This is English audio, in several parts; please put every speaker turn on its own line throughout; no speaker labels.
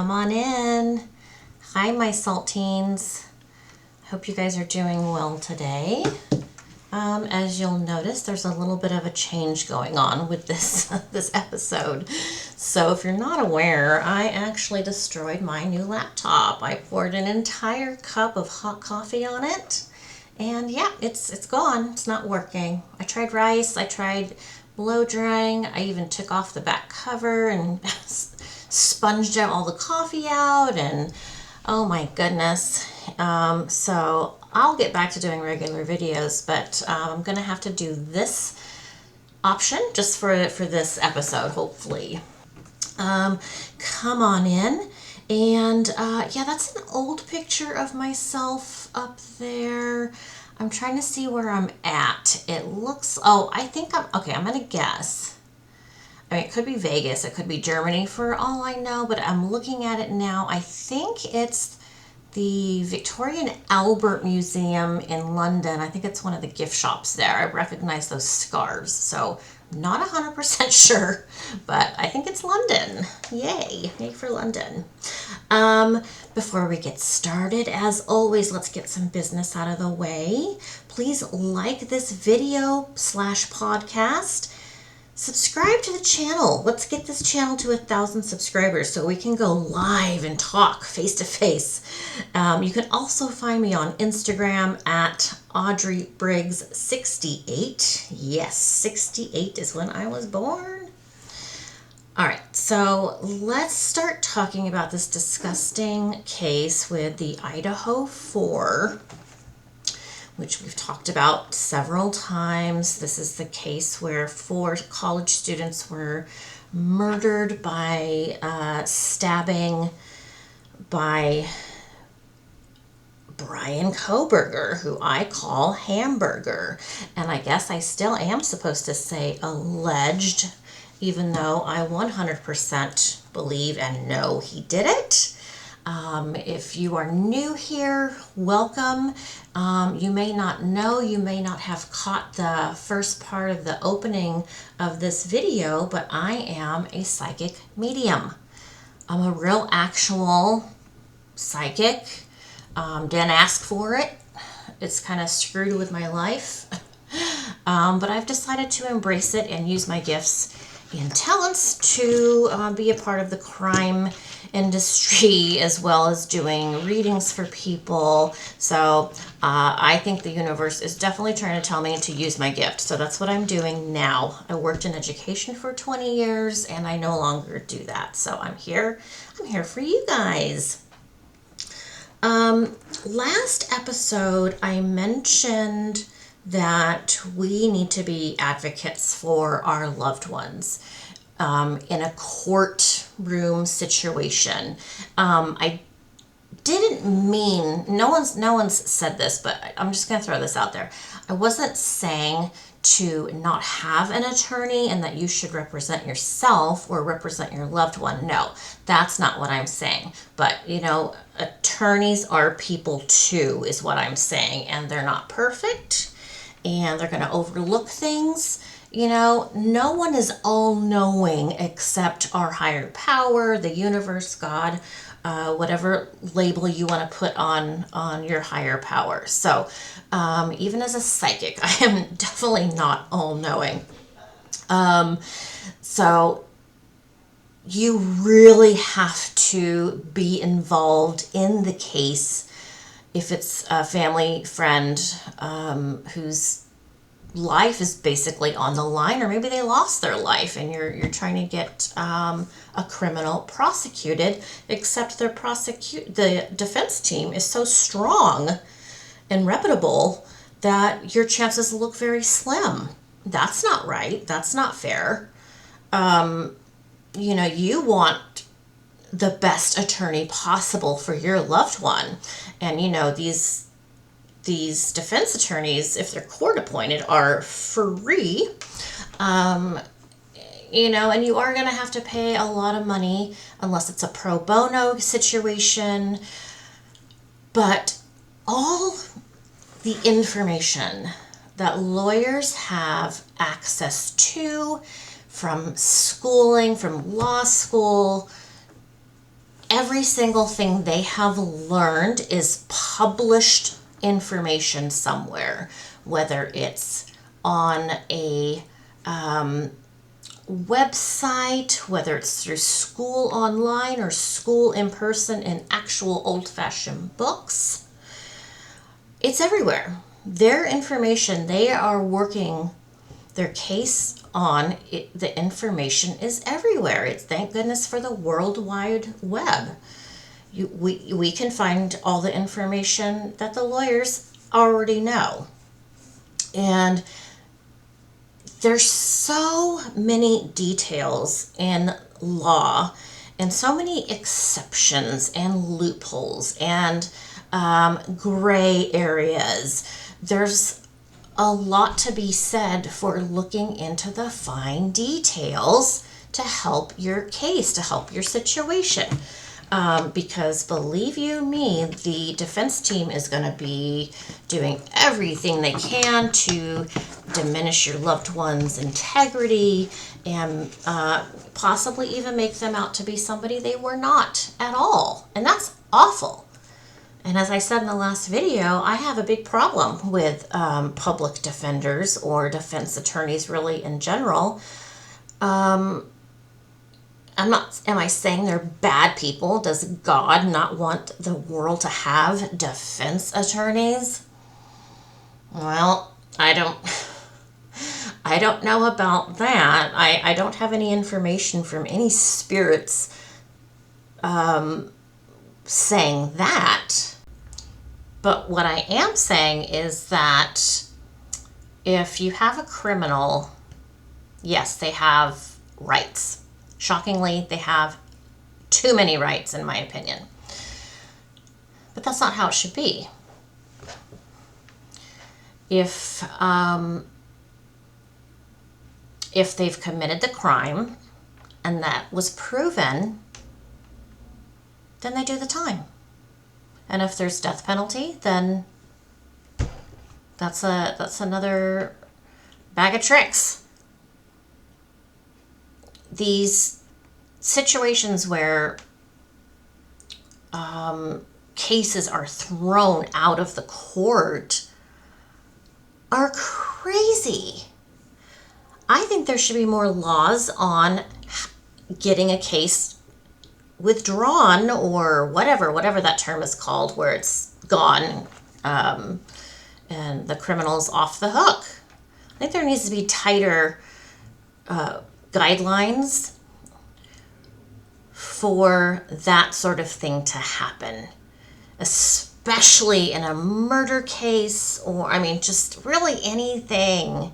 Come on in. Hi, my saltines. Hope you guys are doing well today. As you'll notice, there's a little bit of a change going on with this this episode. So if you're not aware, I actually destroyed my new laptop. I poured an entire cup of hot coffee on it, and yeah, it's gone. It's not working. I tried rice. I tried blow drying. I even took off the back cover and sponged out all the coffee out, and oh my goodness. So I'll get back to doing regular videos, but I'm gonna have to do this option just for this episode, hopefully. Come on in. And yeah, that's an old picture of myself up there. I'm trying to see where I'm at. It looks, I think I'm gonna guess. I mean, it could be Vegas, it could be Germany for all I know, but I'm looking at it now. I think it's the Victoria and Albert Museum in London. I think it's one of the gift shops there. I recognize those scarves, so not 100% sure, but I think it's London. Yay for London. Before we get started, as always, let's get some business out of the way. Please like this video / podcast. Subscribe to the channel. Let's get this channel to 1,000 subscribers so we can go live and talk face to face. You can also find me on Instagram at AudreyBriggs68. Yes, 68 is when I was born. All right, so let's start talking about this disgusting case with the Idaho 4, which we've talked about several times. This is the case where 4 college students were murdered by stabbing by Bryan Kohberger, who I call Hamburger. And I guess I still am supposed to say alleged, even though I 100% believe and know he did it. If you are new here, welcome. You may not know, you may not have caught the first part of the opening of this video, but I am a psychic medium. I'm a real actual psychic. Didn't ask for it. It's kind of screwed with my life. But I've decided to embrace it and use my gifts and talents to be a part of the crime industry, as well as doing readings for people. So I think the universe is definitely trying to tell me to use my gift. So that's what I'm doing now. I worked in education for 20 years and I no longer do that. So I'm here for you guys. Last episode I mentioned that we need to be advocates for our loved ones in a courtroom situation. I didn't mean, no one's said this, but I'm just going to throw this out there. I wasn't saying to not have an attorney and that you should represent yourself or represent your loved one. No, that's not what I'm saying. But, attorneys are people too, is what I'm saying. And they're not perfect. And they're going to overlook things. No one is all-knowing except our higher power, the universe, God, whatever label you want to put on your higher power. So even as a psychic, I am definitely not all-knowing. So you really have to be involved in the case if it's a family friend whose life is basically on the line, or maybe they lost their life and you're trying to get a criminal prosecuted, except the defense team is so strong and reputable that your chances look very slim. That's not right. That's not fair. You want the best attorney possible for your loved one. And, these defense attorneys, if they're court appointed, are free. And you are going to have to pay a lot of money unless it's a pro bono situation. But all the information that lawyers have access to from schooling, from law school, every single thing they have learned is published information somewhere, whether it's on a website, whether it's through school online or school in person in actual old-fashioned books. It's everywhere. Their information, they are working their case on it, the information is everywhere. It's thank goodness for the World Wide Web. We can find all the information that the lawyers already know. And there's so many details in law and so many exceptions and loopholes and gray areas. There's a lot to be said for looking into the fine details to help your case, to help your situation. Because believe you me, the defense team is going to be doing everything they can to diminish your loved one's integrity and possibly even make them out to be somebody they were not at all. And that's awful. And as I said in the last video, I have a big problem with public defenders or defense attorneys really in general. Am I saying they're bad people? Does God not want the world to have defense attorneys? Well, I don't know about that. I don't have any information from any spirits saying that. But what I am saying is that if you have a criminal, yes, they have rights. Shockingly, they have too many rights, in my opinion. But that's not how it should be. If they've committed the crime and that was proven, then they do the time. And if there's death penalty, then that's another bag of tricks. These situations where cases are thrown out of the court are crazy. I think there should be more laws on getting a case withdrawn or whatever that term is called, where it's gone and the criminal's off the hook. I think there needs to be tighter guidelines for that sort of thing to happen, especially in a murder case or, just really anything.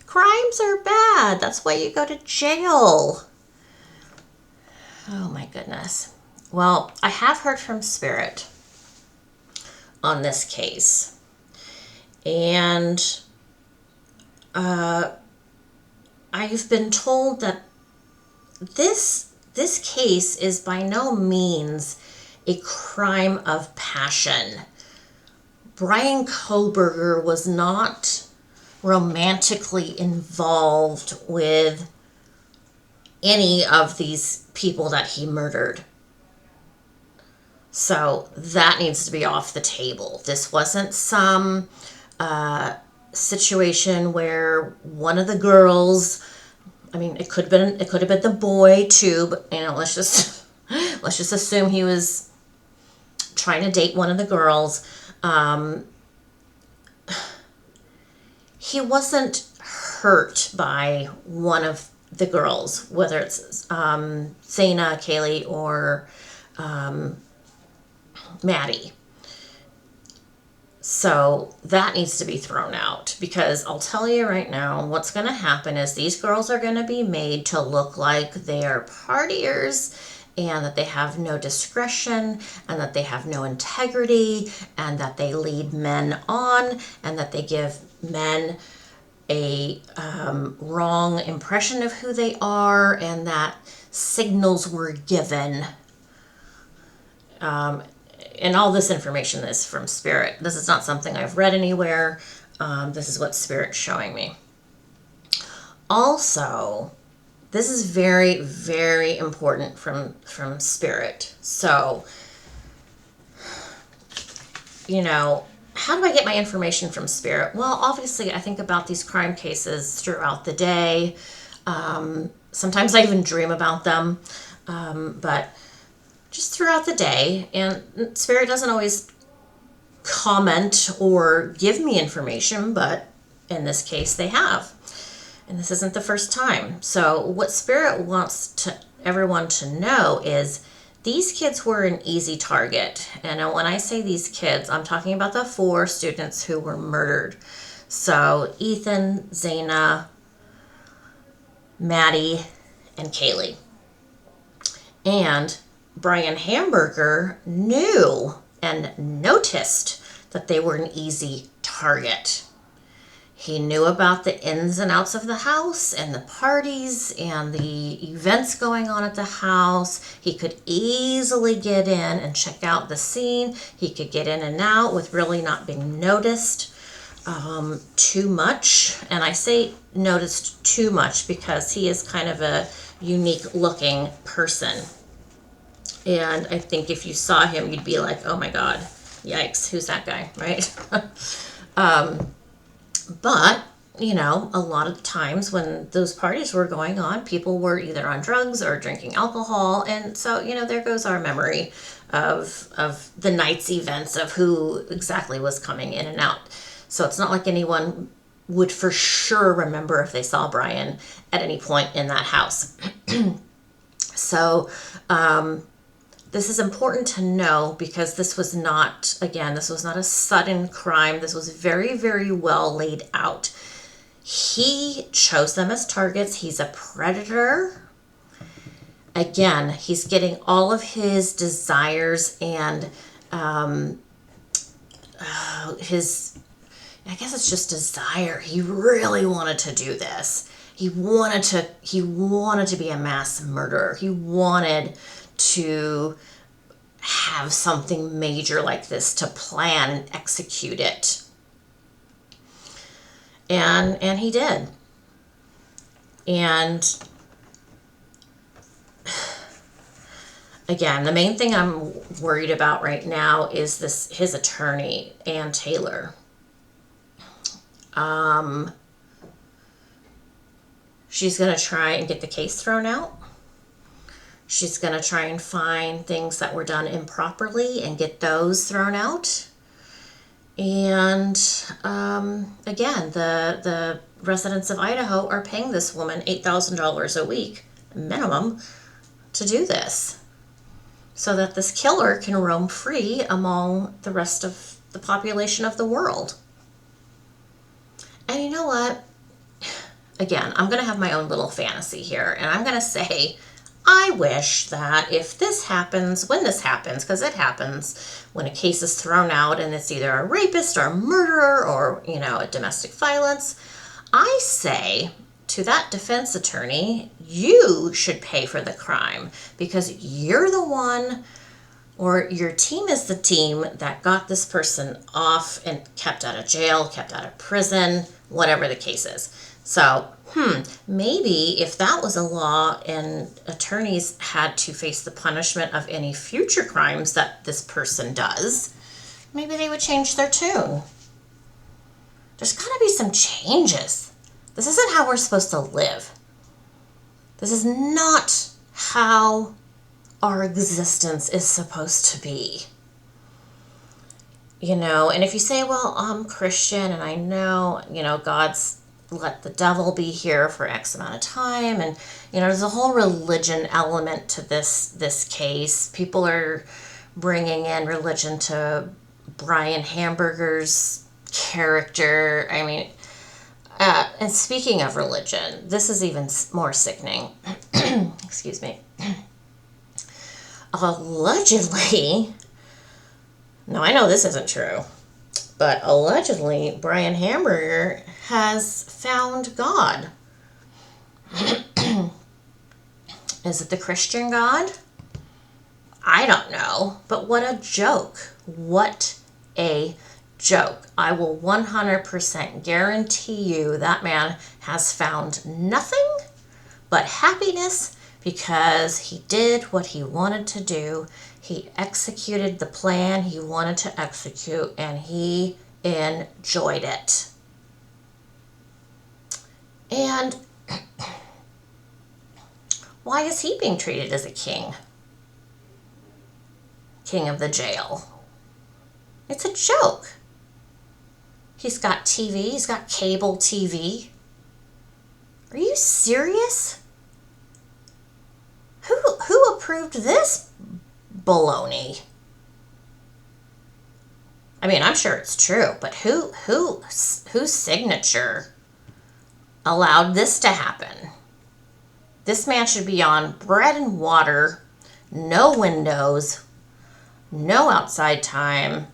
Crimes are bad. That's why you go to jail. Oh my goodness. Well, I have heard from Spirit on this case. And I've been told that this case is by no means a crime of passion. Bryan Kohberger was not romantically involved with any of these people that he murdered. So that needs to be off the table. This wasn't some situation where one of the girls, it could have been the boy too, but let's just assume he was trying to date one of the girls. He wasn't hurt by one of the girls, whether it's Sana, Kaylee, or Maddie. So that needs to be thrown out, because I'll tell you right now, what's going to happen is these girls are going to be made to look like they are partiers and that they have no discretion and that they have no integrity and that they lead men on and that they give men a wrong impression of who they are, and that signals were given. And all this information is from Spirit. This is not something I've read anywhere. This is what Spirit's showing me. Also, this is very, very important from Spirit. So, you know, how do I get my information from Spirit? Well, obviously, I think about these crime cases throughout the day. Sometimes I even dream about them, but just throughout the day. And Spirit doesn't always comment or give me information, but in this case, they have. And this isn't the first time. So what Spirit wants everyone to know is these kids were an easy target. And when I say these kids, I'm talking about the 4 students who were murdered. So Ethan, Zaina, Maddie, and Kaylee. And Bryan Kohberger knew and noticed that they were an easy target. He knew about the ins and outs of the house and the parties and the events going on at the house. He could easily get in and check out the scene. He could get in and out with really not being noticed too much. And I say noticed too much because he is kind of a unique looking person. And I think if you saw him, you'd be like, oh my God, yikes, who's that guy, right? But, you know, a lot of the times when those parties were going on, people were either on drugs or drinking alcohol. And so, you know, there goes our memory of the night's events of who exactly was coming in and out. So it's not like anyone would for sure remember if they saw Bryan at any point in that house. So, this is important to know because this was not a sudden crime. This was very, very well laid out. He chose them as targets. He's a predator. Again, he's getting all of his desires and his, I guess it's just desire. He really wanted to do this. He wanted to be a mass murderer. He wanted to have something major like this, to plan and execute it. And he did. And again, the main thing I'm worried about right now is his attorney, Ann Taylor. She's going to try and get the case thrown out. She's going to try and find things that were done improperly and get those thrown out. And again, the residents of Idaho are paying this woman $8,000 a week minimum to do this so that this killer can roam free among the rest of the population of the world. And you know what? Again, I'm going to have my own little fantasy here, and I'm going to say, I wish that if this happens, when this happens, because it happens when a case is thrown out and it's either a rapist or a murderer or, you know, a domestic violence, I say to that defense attorney, you should pay for the crime because you're the one, or your team is the team that got this person off and kept out of jail, kept out of prison, whatever the case is. So, maybe if that was a law and attorneys had to face the punishment of any future crimes that this person does, maybe they would change their tune. There's got to be some changes. This isn't how we're supposed to live. This is not how our existence is supposed to be. You know, and if you say, well, I'm Christian and I know, you know, God's let the devil be here for X amount of time, and you know, there's a whole religion element to this case. People are bringing in religion to Bryan Kohberger's character. I mean, and speaking of religion, this is even more sickening. Excuse me. Allegedly, no, I know this isn't true, but allegedly Bryan Kohberger has found God. Is it the Christian God? I don't know, but what a joke. What a joke. I will 100% guarantee you that man has found nothing but happiness because he did what he wanted to do. He executed the plan he wanted to execute, and he enjoyed it. And why is he being treated as a king? King of the jail. It's a joke. He's got TV. He's got cable TV. Are you serious? Who approved this baloney? I mean, I'm sure it's true, but whose signature allowed this to happen? This man should be on bread and water, no windows, no outside time.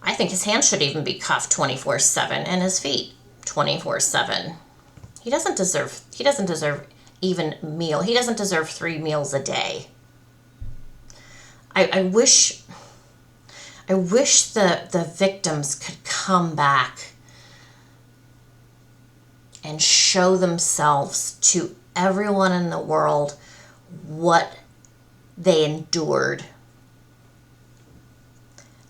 I think his hands should even be cuffed 24/7 and his feet 24/7. He doesn't deserve even meal. He doesn't deserve 3 meals a day. I wish the victims could come back and show themselves to everyone in the world what they endured.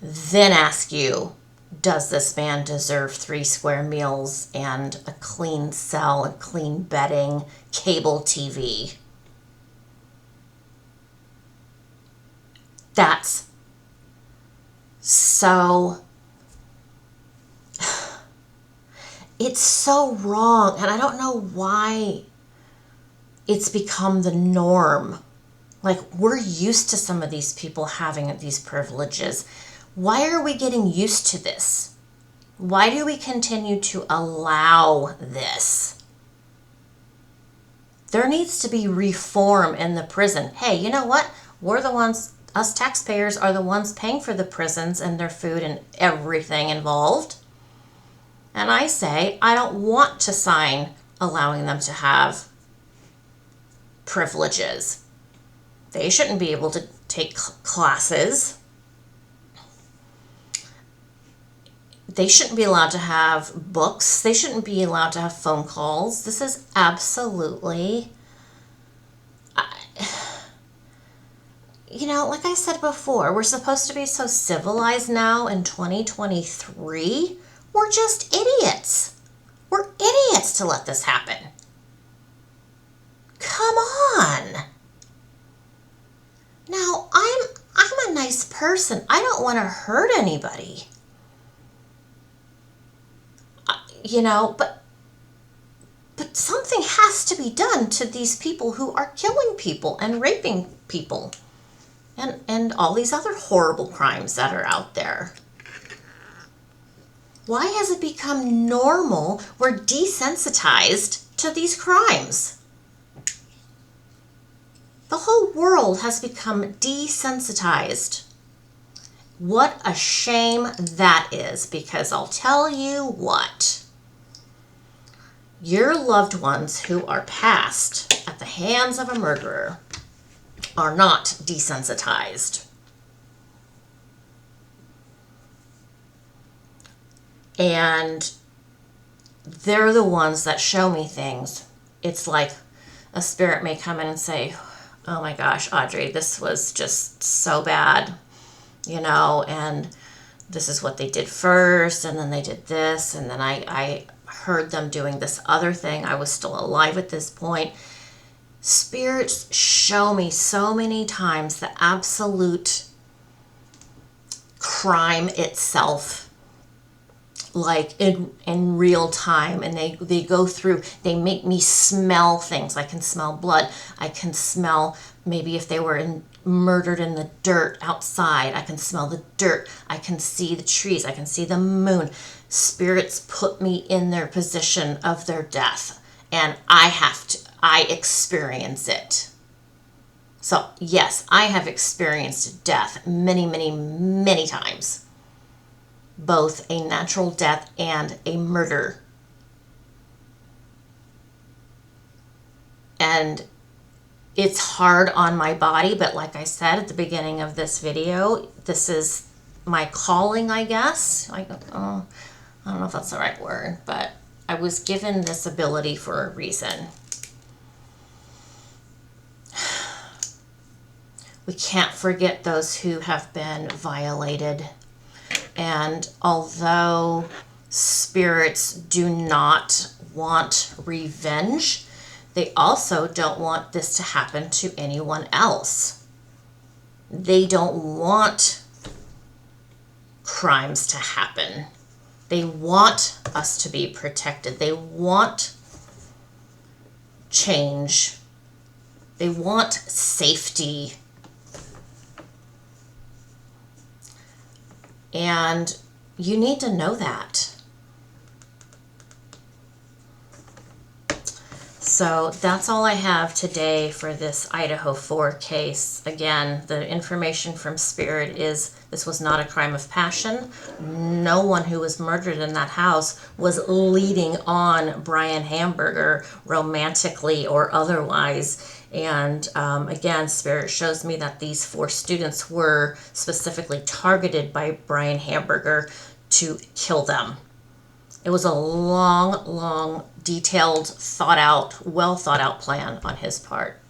Then ask you, does this man deserve 3 square meals and a clean cell, a clean bedding, cable TV? That's so... It's so wrong, and I don't know why it's become the norm. Like, we're used to some of these people having these privileges. Why are we getting used to this? Why do we continue to allow this? There needs to be reform in the prison. Hey, you know what? We're the ones, us taxpayers are the ones paying for the prisons and their food and everything involved. And I say, I don't want to sign allowing them to have privileges. They shouldn't be able to take classes. They shouldn't be allowed to have books. They shouldn't be allowed to have phone calls. This is absolutely, like I said before, we're supposed to be so civilized now in 2023. We're just idiots. We're idiots to let this happen. Come on. Now, I'm a nice person. I don't want to hurt anybody. But something has to be done to these people who are killing people and raping people and all these other horrible crimes that are out there. Why has it become normal? We're desensitized to these crimes. The whole world has become desensitized. What a shame that is, because I'll tell you what. Your loved ones who are passed at the hands of a murderer are not desensitized. And they're the ones that show me things. It's like a spirit may come in and say, oh my gosh, Audrey, this was just so bad, and this is what they did first, and then they did this, and then I heard them doing this other thing. I was still alive at this point. Spirits show me so many times the absolute crime itself, like in real time, and they go through, they make me smell things. I can smell blood. I can smell maybe if they were murdered in the dirt outside. I can smell the dirt. I can see the trees. I can see the moon. Spirits put me in their position of their death, and I experience it. So yes, I have experienced death many, many, many times. Both a natural death and a murder. And it's hard on my body, but like I said at the beginning of this video, this is my calling, I guess. I don't know if that's the right word, but I was given this ability for a reason. We can't forget those who have been violated. And although spirits do not want revenge, they also don't want this to happen to anyone else. They don't want crimes to happen. They want us to be protected. They want change. They want safety. And you need to know that. So that's all I have today for this Idaho 4 case. Again, the information from Spirit is this was not a crime of passion. No one who was murdered in that house was leading on Bryan Kohberger romantically or otherwise. And again, Spirit shows me that these 4 students were specifically targeted by Bryan Kohberger to kill them. It was a long, detailed, well thought out plan on his part.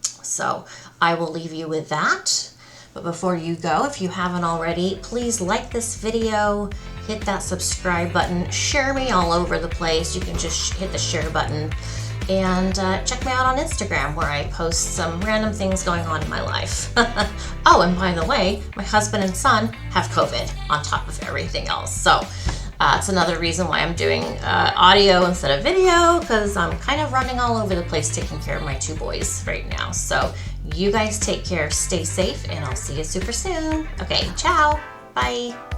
So I will leave you with that. But before you go, if you haven't already, please like this video, hit that subscribe button, share me all over the place. You can just hit the share button. And check me out on Instagram, where I post some random things going on in my life. Oh, and by the way, my husband and son have COVID on top of everything else. So it's another reason why I'm doing audio instead of video, because I'm kind of running all over the place taking care of my 2 boys right now. So you guys take care, stay safe, and I'll see you super soon. Okay, ciao, bye.